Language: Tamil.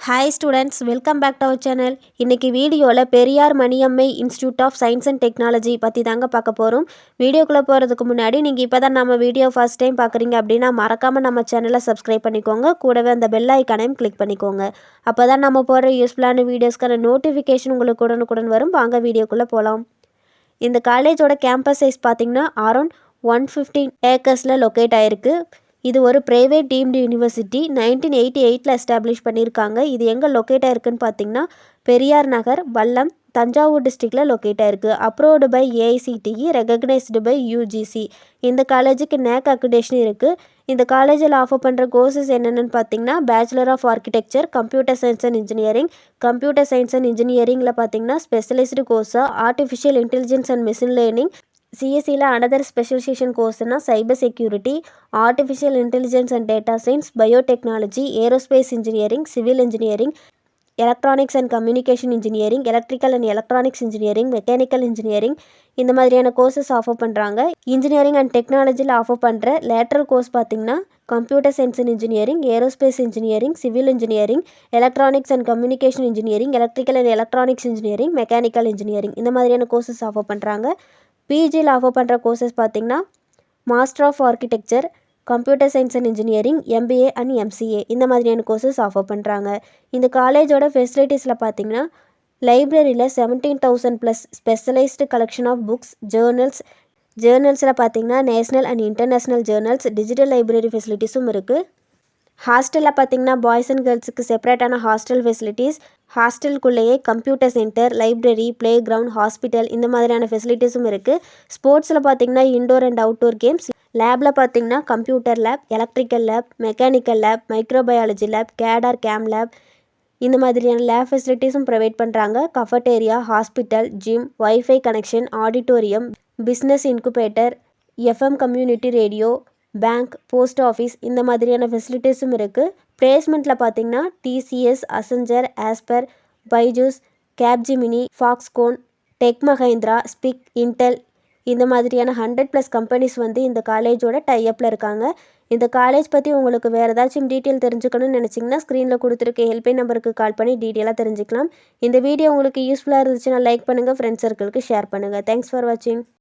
Hi students, welcome back to our channel. இன்னைக்கு வீடியோவில் Periyar Maniammai institute of science and technology பற்றி தாங்க பார்க்க போகிறோம். வீடியோக்குள்ளே போகிறதுக்கு முன்னாடி நீங்கள் இப்போ தான் நம்ம வீடியோ ஃபர்ஸ்ட் டைம் பார்க்குறீங்க அப்படின்னா மறக்காமல் நம்ம சேனலை சப்ஸ்கிரைப் பண்ணிக்கோங்க. கூடவே அந்த பெல் ஐக்கானையும் கிளிக் பண்ணிக்கோங்க. அப்போ தான் நம்ம போடுற யூஸ்ஃபுல்லான வீடியோஸ்க்கான நோட்டிஃபிகேஷன் உங்களுக்கு உடனுக்குடன் வரும். வாங்க வீடியோக்குள்ளே போகலாம். இந்த காலேஜோட கேம்பஸ் சைஸ் பார்த்திங்கன்னா அரௌண்ட் 115 ஏக்கர்ஸில் லொக்கேட் ஆகிருக்கு. இது ஒரு ப்ரைவேட் டீம்டு யூனிவர்சிட்டி 1988 எஸ்டாப்ளிஷ் பண்ணியிருக்காங்க. இது எங்கே லொக்கேட் ஆயிருக்குன்னு பார்த்தீங்கன்னா பெரியார் நகர், வல்லம், தஞ்சாவூர் டிஸ்ட்ரிக்டில் லொக்கேட் ஆயிருக்கு. Approved by AICTE, recognised by UGC. இந்த காலேஜுக்கு நேக் அக்ரிடேஷன் இருக்குது. இந்த காலேஜில் ஆஃபர் பண்ணுற கோர்சஸ் என்னென்னு பார்த்தீங்கன்னா bachelor of architecture, computer science and engineering. Computer science and இன்ஜினியரிங்கில் பார்த்தீங்கன்னா ஸ்பெஷலைஸ்டு கோர்ஸாக artificial intelligence and machine learning. சிஎஸ்சியில் அனதர் ஸ்பெஷலைசேஷன் கோர்ஸ்னா cyber security, artificial intelligence and data science, biotechnology, aerospace engineering, civil engineering, electronics and communication engineering, electrical and electronics engineering, mechanical engineering இந்த மாதிரியான கோர்சஸ் ஆஃபர் பண்ணுறாங்க. இன்ஜினியரிங் அண்ட் டெக்னாலஜியில் ஆஃபர் பண்ணுற லேட்டரல் கோர்ஸ் பார்த்திங்கன்னா computer science and engineering, aerospace engineering, civil engineering, electronics and communication engineering, electrical and electronics engineering, mechanical engineering இந்த மாதிரியான கோர்சஸ் ஆஃபர் பண்ணுறாங்க. பிஜியில் ஆஃபர் பண்ணுற கோர்சஸ் பார்த்திங்கன்னா master of architecture, computer science and engineering, MBA and MCA இந்த மாதிரியான கோர்சஸ் ஆஃபர் பண்ணுறாங்க. இந்த காலேஜோட ஃபெசிலிட்டிஸில் பார்த்திங்கன்னா லைப்ரரியில் 17,000+ ஸ்பெஷலைஸ்டு கலெக்ஷன் ஆஃப் புக்ஸ், ஜேர்னல்ஸில் பார்த்திங்கன்னா national and international journals, digital library ஃபெசிலிட்டிஸும் இருக்குது. ஹாஸ்டலில் பார்த்திங்கன்னா பாய்ஸ் அண்ட் கேர்ள்ஸுக்கு செப்பரேட்டான ஹாஸ்டல் ஃபெசிலிட்டிஸ், ஹாஸ்டலுக்குள்ளேயே computer centre, library, playground, hospital இந்த மாதிரியான ஃபெசிலிட்டிஸும் இருக்குது. ஸ்போர்ட்ஸில் பார்த்திங்கன்னா இன்டோர் அண்ட் அவுட்டோர் கேம்ஸ், லேபில் பார்த்திங்கன்னா computer lab, electrical lab, mechanical lab, microbiology lab, கேடார் கேம் லேப் இந்த மாதிரியான லேப் ஃபெசிலிட்டிஸும் ப்ரொவைட் பண்ணுறாங்க. Cafeteria, hospital, gym, wifi connection, auditorium, business incubator, FM community radio, bank, post office இந்த மாதிரியான ஃபெசிலிட்டிஸும் இருக்குது. பிளேஸ்மெண்ட்டில் பார்த்திங்கன்னா TCS, Accenture, Aspire, Byju's, Capgemini, Foxconn, Tech Mahindra, SPIC, Intel இந்த மாதிரியான 100+ கம்பெனிஸ் இந்த காலேஜோட டைஅப்பில் இருக்காங்க. இந்த காலேஜ் பற்றி உங்களுக்கு வேறு ஏதாச்சும் டீட்டெயில் தெரிஞ்சுக்கணும்னு நினச்சிங்கன்னா ஸ்க்ரீனில் கொடுத்துருக்க ஹெல்ப்லைன் நம்பருக்கு கால் பண்ணி டீட்டெயிலாக தெரிஞ்சுக்கலாம். இந்த வீடியோ உங்களுக்கு யூஸ்ஃபுல்லாக இருந்துச்சுன்னா லைக் பண்ணுங்கள், ஃப்ரெண்ட்ஸ் சர்க்கிளுக்கு ஷேர் பண்ணுங்கள். தேங்க்ஸ் ஃபார் வாட்சிங்.